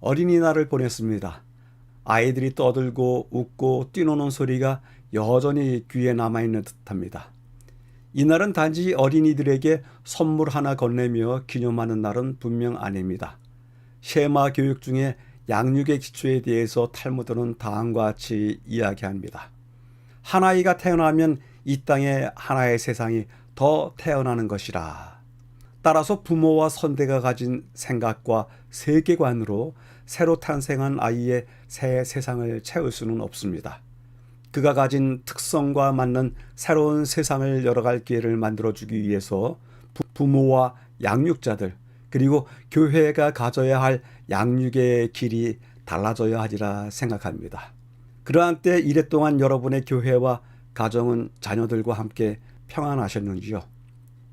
어린이날을 보냈습니다. 아이들이 떠들고 웃고 뛰노는 소리가 여전히 귀에 남아있는 듯합니다. 이날은 단지 어린이들에게 선물 하나 건네며 기념하는 날은 분명 아닙니다. 셰마 교육 중에 양육의 기초에 대해서 탈무드는 다음과 같이 이야기합니다. 한 아이가 태어나면 이 땅에 하나의 세상이 더 태어나는 것이라. 따라서 부모와 선대가 가진 생각과 세계관으로 새로 탄생한 아이의 새 세상을 채울 수는 없습니다. 그가 가진 특성과 맞는 새로운 세상을 열어갈 기회를 만들어주기 위해서 부모와 양육자들 그리고 교회가 가져야 할 양육의 길이 달라져야 하리라 생각합니다. 그러한 때 이랫동안 여러분의 교회와 가정은 자녀들과 함께 평안하셨는지요?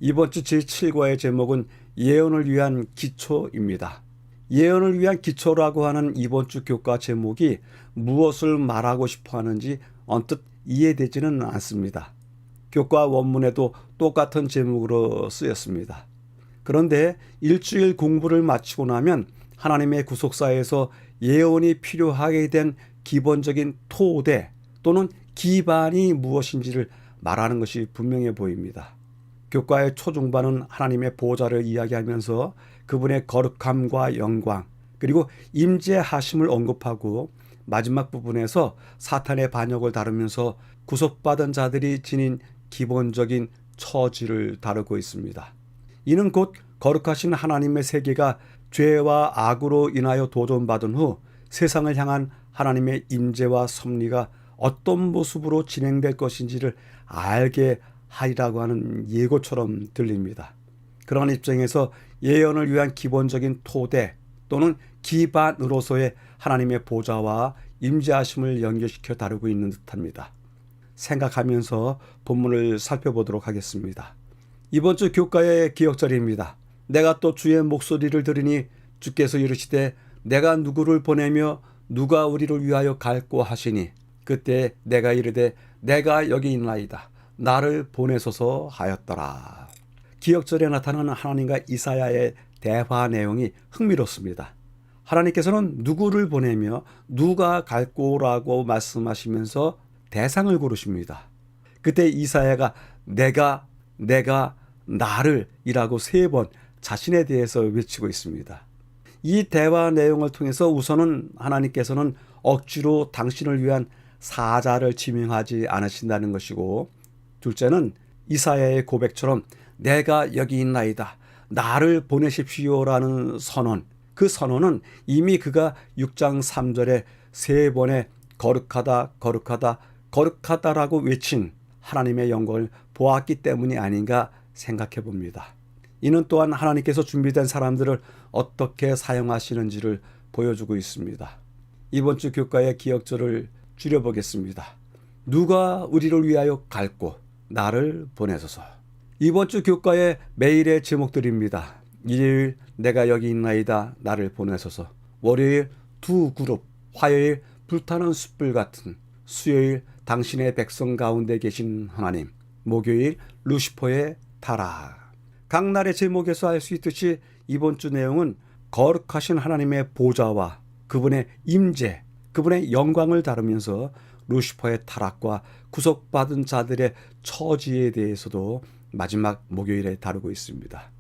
이번 주 제7과의 제목은 예언을 위한 기초입니다. 예언을 위한 기초라고 하는 이번 주 교과 제목이 무엇을 말하고 싶어 하는지 언뜻 이해되지는 않습니다. 교과 원문에도 똑같은 제목으로 쓰였습니다. 그런데 일주일 공부를 마치고 나면 하나님의 구속사에서 예언이 필요하게 된 기본적인 토대 또는 기반이 무엇인지를 말하는 것이 분명해 보입니다. 교과의 초중반은 하나님의 보좌를 이야기하면서 그분의 거룩함과 영광 그리고 임재하심을 언급하고 마지막 부분에서 사탄의 반역을 다루면서 구속받은 자들이 지닌 기본적인 처지를 다루고 있습니다. 이는 곧 거룩하신 하나님의 세계가 죄와 악으로 인하여 도전받은 후 세상을 향한 하나님의 임재와 섭리가 어떤 모습으로 진행될 것인지를 알게 하리라고 하는 예고처럼 들립니다. 그런 입장에서 예언을 위한 기본적인 토대 또는 기반으로서의 하나님의 보좌와 임재하심을 연결시켜 다루고 있는 듯합니다. 생각하면서 본문을 살펴보도록 하겠습니다. 이번 주 교과의 기억절입니다. 내가 또 주의 목소리를 들으니 주께서 이르시되 내가 누구를 보내며 누가 우리를 위하여 갈꼬 하시니 그때 내가 이르되 내가 여기 있나이다. 나를 보내소서 하였더라. 기억절에 나타나는 하나님과 이사야의 대화 내용이 흥미롭습니다. 하나님께서는 누구를 보내며 누가 갈꼬라고 말씀하시면서 대상을 고르십니다. 그때 이사야가 내가 나를 이라고 3번 자신에 대해서 외치고 있습니다. 이 대화 내용을 통해서 우선은 하나님께서는 억지로 당신을 위한 사자를 지명하지 않으신다는 것이고, 둘째는 이사야의 고백처럼 내가 여기 있나이다. 나를 보내십시오라는 선언. 그 선언은 이미 그가 6장 3절에 3번의 거룩하다 거룩하다 거룩하다라고 외친 하나님의 영광을 보았기 때문이 아닌가 생각해 봅니다. 이는 또한 하나님께서 준비된 사람들을 어떻게 사용하시는지를 보여주고 있습니다. 이번 주 교과의 기억절을 줄여보겠습니다. 누가 우리를 위하여 갈고 나를 보내소서. 이번 주 교과의 매일의 제목들입니다. 일요일 내가 여기 있나이다. 나를 보내소서. 월요일 두 그룹. 화요일 불타는 숯불 같은. 수요일 당신의 백성 가운데 계신 하나님. 목요일 루시퍼의 타락. 각 날의 제목에서 알 수 있듯이 이번 주 내용은 거룩하신 하나님의 보좌와 그분의 임재, 그분의 영광을 다루면서 루시퍼의 타락과 구속받은 자들의 처지에 대해서도 마지막 목요일에 다루고 있습니다.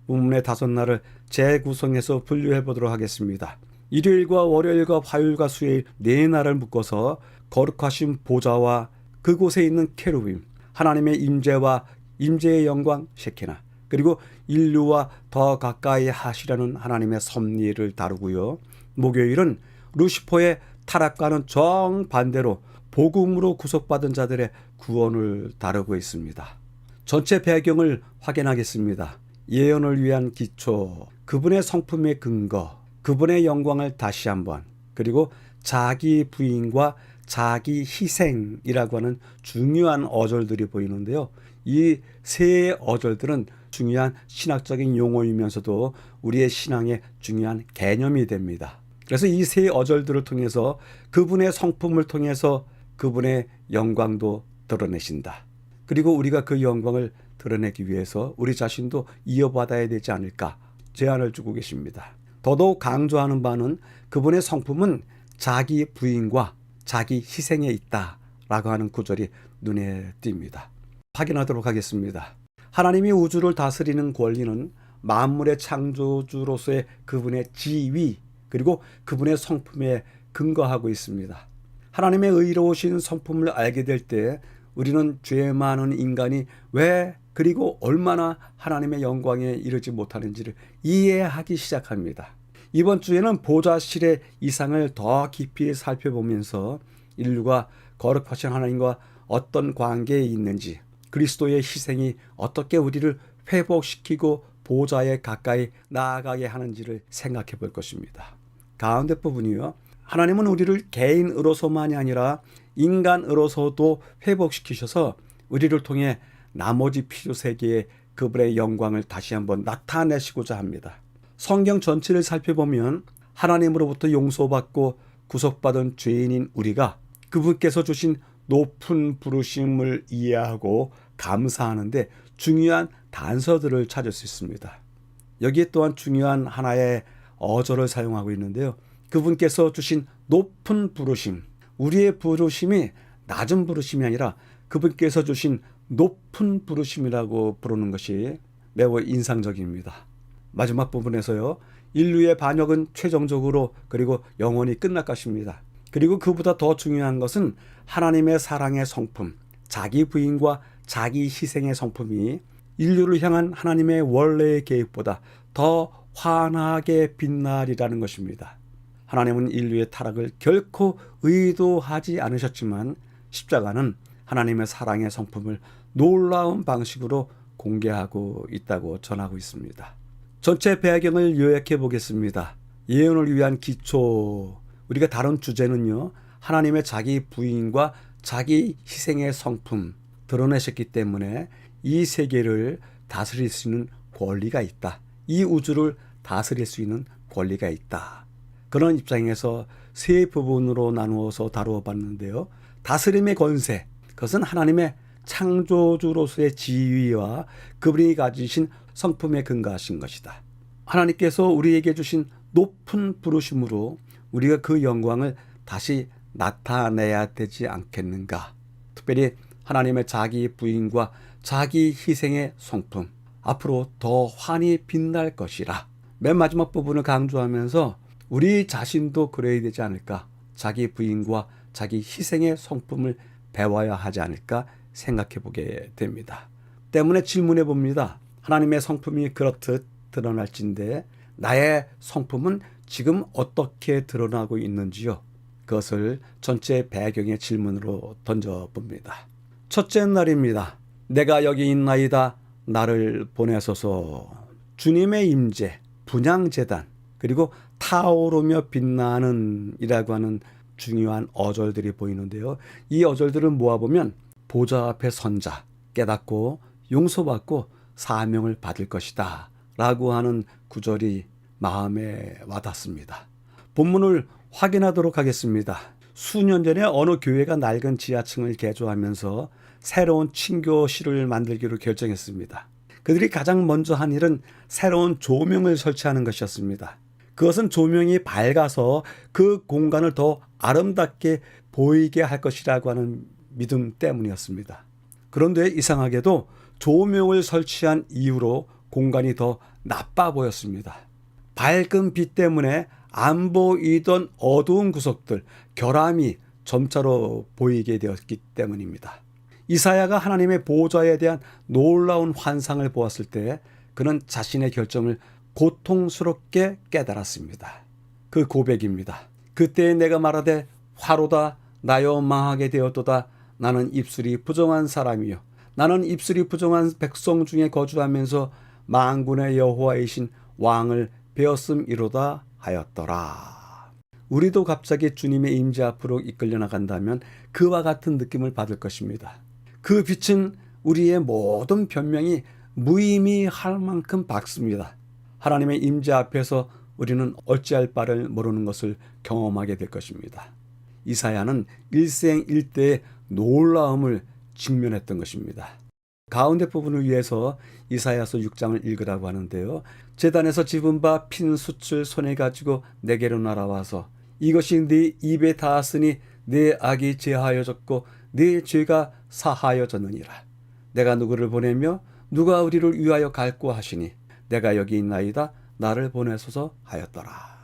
본문의 5날을 재구성해서 분류해 보도록 하겠습니다. 일요일과 월요일과 화요일과 수요일 4날을 묶어서 거룩하신 보좌와 그곳에 있는 케루빔, 하나님의 임재와 임재의 영광 셰케나, 그리고 인류와 더 가까이 하시려는 하나님의 섭리를 다루고요. 목요일은 루시퍼의 타락과는 정반대로 복음으로 구속받은 자들의 구원을 다루고 있습니다. 전체 배경을 확인하겠습니다. 예언을 위한 기초, 그분의 성품의 근거, 그분의 영광을 다시 한번, 그리고 자기 부인과 자기 희생이라고 하는 중요한 어절들이 보이는데요. 이 세 어절들은 중요한 신학적인 용어이면서도 우리의 신앙의 중요한 개념이 됩니다. 그래서 이 세 어절들을 통해서 그분의 성품을 통해서 그분의 영광도 드러내신다. 그리고 우리가 그 영광을 드러내기 위해서 우리 자신도 이어받아야 되지 않을까 제안을 주고 계십니다. 더더욱 강조하는 바는 그분의 성품은 자기 부인과 자기 희생에 있다라고 하는 구절이 눈에 띕니다. 확인하도록 하겠습니다. 하나님이 우주를 다스리는 권리는 만물의 창조주로서의 그분의 지위 그리고 그분의 성품에 근거하고 있습니다. 하나님의 의로우신 성품을 알게 될 때 우리는 죄 많은 인간이 왜 그리고 얼마나 하나님의 영광에 이르지 못하는지를 이해하기 시작합니다. 이번 주에는 보좌실의 이상을 더 깊이 살펴보면서 인류가 거룩하신 하나님과 어떤 관계에 있는지, 그리스도의 희생이 어떻게 우리를 회복시키고 보좌에 가까이 나아가게 하는지를 생각해 볼 것입니다. 가운데 부분이요. 하나님은 우리를 개인으로서만이 아니라 인간으로서도 회복시키셔서 우리를 통해 나머지 피조 세계에 그분의 영광을 다시 한번 나타내시고자 합니다. 성경 전체를 살펴보면 하나님으로부터 용서받고 구속받은 죄인인 우리가 그분께서 주신 높은 부르심을 이해하고 감사하는데 중요한 단서들을 찾을 수 있습니다. 여기에 또한 중요한 하나의 어조를 사용하고 있는데요. 그분께서 주신 높은 부르심, 우리의 부르심이 낮은 부르심이 아니라 그분께서 주신 높은 부르심이라고 부르는 것이 매우 인상적입니다. 마지막 부분에서요. 인류의 반역은 최종적으로 그리고 영원히 끝날 것입니다. 그리고 그보다 더 중요한 것은 하나님의 사랑의 성품, 자기 부인과 자기 희생의 성품이 인류를 향한 하나님의 원래의 계획보다 더 환하게 빛나리라는 것입니다. 하나님은 인류의 타락을 결코 의도하지 않으셨지만 십자가는 하나님의 사랑의 성품을 놀라운 방식으로 공개하고 있다고 전하고 있습니다. 전체 배경을 요약해 보겠습니다. 예언을 위한 기초, 우리가 다룬 주제는요. 하나님의 자기 부인과 자기 희생의 성품 드러내셨기 때문에 이 세계를 다스릴 수 있는 권리가 있다. 이 우주를 다스릴 수 있는 권리가 있다. 그런 입장에서 세 부분으로 나누어서 다루어 봤는데요. 다스림의 권세, 그것은 하나님의 창조주로서의 지위와 그분이 가지신 성품에 근거하신 것이다. 하나님께서 우리에게 주신 높은 부르심으로 우리가 그 영광을 다시 나타내야 되지 않겠는가. 특별히 하나님의 자기 부인과 자기 희생의 성품, 앞으로 더 환히 빛날 것이라. 맨 마지막 부분을 강조하면서 우리 자신도 그래야 되지 않을까. 자기 부인과 자기 희생의 성품을 배워야 하지 않을까 생각해 보게 됩니다. 때문에 질문해 봅니다. 하나님의 성품이 그렇듯 드러날진데 나의 성품은 지금 어떻게 드러나고 있는지요? 그것을 전체 배경의 질문으로 던져봅니다. 첫째 날입니다. 내가 여기 있나이다. 나를 보내소서. 주님의 임재, 분향제단, 그리고 타오르며 빛나는 이라고 하는 중요한 어절들이 보이는데요. 이 어절들을 모아보면 보좌 앞에 선자, 깨닫고 용서받고 사명을 받을 것이다 라고 하는 구절이 마음에 와닿습니다. 본문을 확인하도록 하겠습니다. 수년 전에 어느 교회가 낡은 지하층을 개조하면서 새로운 친교실을 만들기로 결정했습니다. 그들이 가장 먼저 한 일은 새로운 조명을 설치하는 것이었습니다. 그것은 조명이 밝아서 그 공간을 더 아름답게 보이게 할 것이라고 하는 믿음 때문이었습니다. 그런데 이상하게도 조명을 설치한 이후로 공간이 더 나빠 보였습니다. 밝은 빛 때문에 안 보이던 어두운 구석들, 결함이 점차로 보이게 되었기 때문입니다. 이사야가 하나님의 보좌에 대한 놀라운 환상을 보았을 때 그는 자신의 결정을 고통스럽게 깨달았습니다. 그 고백입니다. 그때 내가 말하되 화로다 나여 망하게 되었도다. 나는 입술이 부정한 사람이요 나는 입술이 부정한 백성 중에 거주하면서 만군의 여호와이신 왕을 배웠음이로다 하였더라. 우리도 갑자기 주님의 임재 앞으로 이끌려 나간다면 그와 같은 느낌을 받을 것입니다. 그 빛은 우리의 모든 변명이 무의미할 만큼 밝습니다. 하나님의 임재 앞에서 우리는 어찌할 바를 모르는 것을 경험하게 될 것입니다. 이사야는 일생일대의 놀라움을 직면했던 것입니다. 가운데 부분을 위해서 이사야서 6장을 읽으라고 하는데요. 제단에서 집은 바 핀 숯을 손에 가지고 내게로 날아와서 이것이 네 입에 닿았으니 네 악이 제하여졌고 네 죄가 사하여졌느니라. 내가 누구를 보내며 누가 우리를 위하여 갈고 하시니 내가 여기 있나이다. 나를 보내소서 하였더라.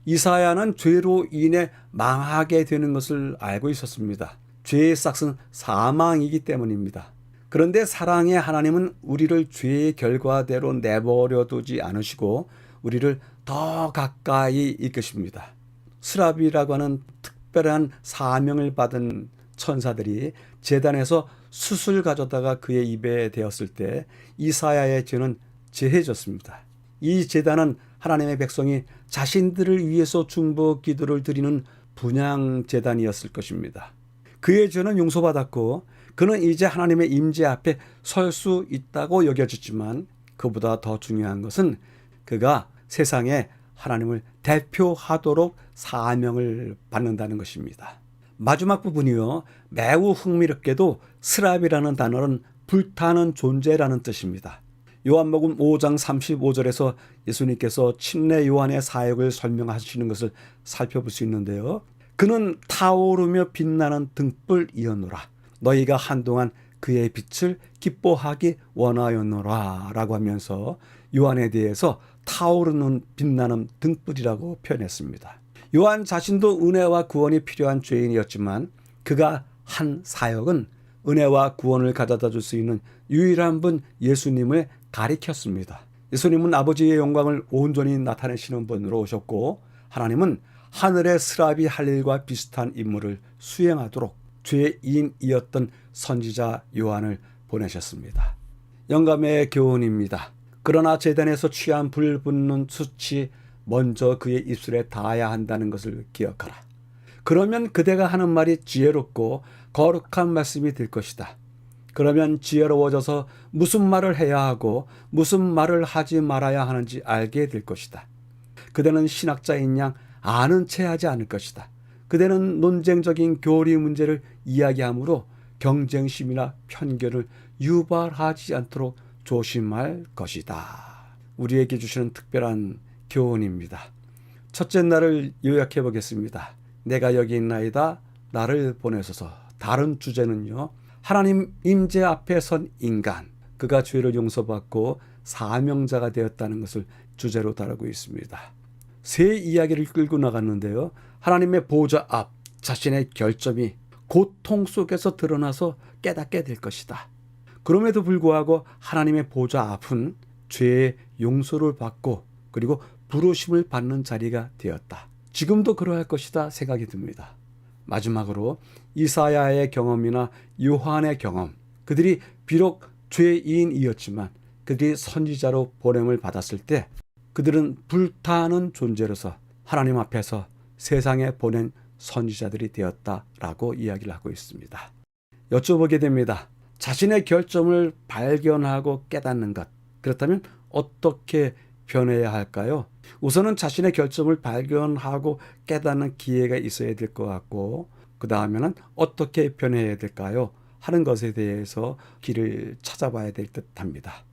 이사야는 죄로 인해 망하게 되는 것을 알고 있었습니다. 죄의 싹은 사망이기 때문입니다. 그런데 사랑의 하나님은 우리를 죄의 결과대로 내버려 두지 않으시고 우리를 더 가까이 이끄십니다. 스라비라고 하는 특별한 사명을 받은 천사들이 제단에서 숯을 가져다가 그의 입에 대었을 때 이사야의 죄는 제해졌습니다. 이 제단은 하나님의 백성이 자신들을 위해서 중보 기도를 드리는 분향 제단이었을 것입니다. 그의 죄는 용서받았고 그는 이제 하나님의 임재 앞에 설 수 있다고 여겨졌지만 그보다 더 중요한 것은 그가 세상에 하나님을 대표하도록 사명을 받는다는 것입니다. 마지막 부분이요. 매우 흥미롭게도 스랍이라는 단어는 불타는 존재라는 뜻입니다. 요한복음 5장 35절에서 예수님께서 침례 요한의 사역을 설명하시는 것을 살펴볼 수 있는데요. 그는 타오르며 빛나는 등불이었노라. 너희가 한동안 그의 빛을 기뻐하기 원하였노라 라고 하면서 요한에 대해서 타오르는 빛나는 등불이라고 표현했습니다. 요한 자신도 은혜와 구원이 필요한 죄인이었지만 그가 한 사역은 은혜와 구원을 가져다 줄 수 있는 유일한 분 예수님을 가리켰습니다. 예수님은 아버지의 영광을 온전히 나타내시는 분으로 오셨고 하나님은 하늘의 스랍이 할 일과 비슷한 임무를 수행하도록 죄인이었던 선지자 요한을 보내셨습니다. 영감의 교훈입니다. 그러나 제단에서 취한 불 붙는 숯이 먼저 그의 입술에 닿아야 한다는 것을 기억하라. 그러면 그대가 하는 말이 지혜롭고 거룩한 말씀이 될 것이다. 그러면 지혜로워져서 무슨 말을 해야 하고 무슨 말을 하지 말아야 하는지 알게 될 것이다. 그대는 신학자인 양 아는 체 하지 않을 것이다. 그대는 논쟁적인 교리 문제를 이야기하므로 경쟁심이나 편견을 유발하지 않도록 조심할 것이다. 우리에게 주시는 특별한 교훈입니다. 첫째 날을 요약해 보겠습니다. 내가 여기 있나이다. 나를 보내소서. 다른 주제는요. 하나님 임재 앞에 선 인간. 그가 죄를 용서받고 사명자가 되었다는 것을 주제로 다루고 있습니다. 세 이야기를 끌고 나갔는데요. 하나님의 보좌 앞 자신의 결점이 고통 속에서 드러나서 깨닫게 될 것이다. 그럼에도 불구하고 하나님의 보좌 앞은 죄의 용서를 받고 그리고 부르심을 받는 자리가 되었다. 지금도 그러할 것이다 생각이 듭니다. 마지막으로 이사야의 경험이나 요한의 경험, 그들이 비록 죄인이었지만 그들이 선지자로 보냄을 받았을 때 그들은 불타는 존재로서 하나님 앞에서 세상에 보낸 선지자들이 되었다라고 이야기를 하고 있습니다. 여쭤보게 됩니다. 자신의 결점을 발견하고 깨닫는 것. 그렇다면 어떻게 변해야 할까요? 우선은 자신의 결점을 발견하고 깨닫는 기회가 있어야 될 것 같고 그 다음에는 어떻게 변해야 될까요? 하는 것에 대해서 길을 찾아봐야 될 듯합니다.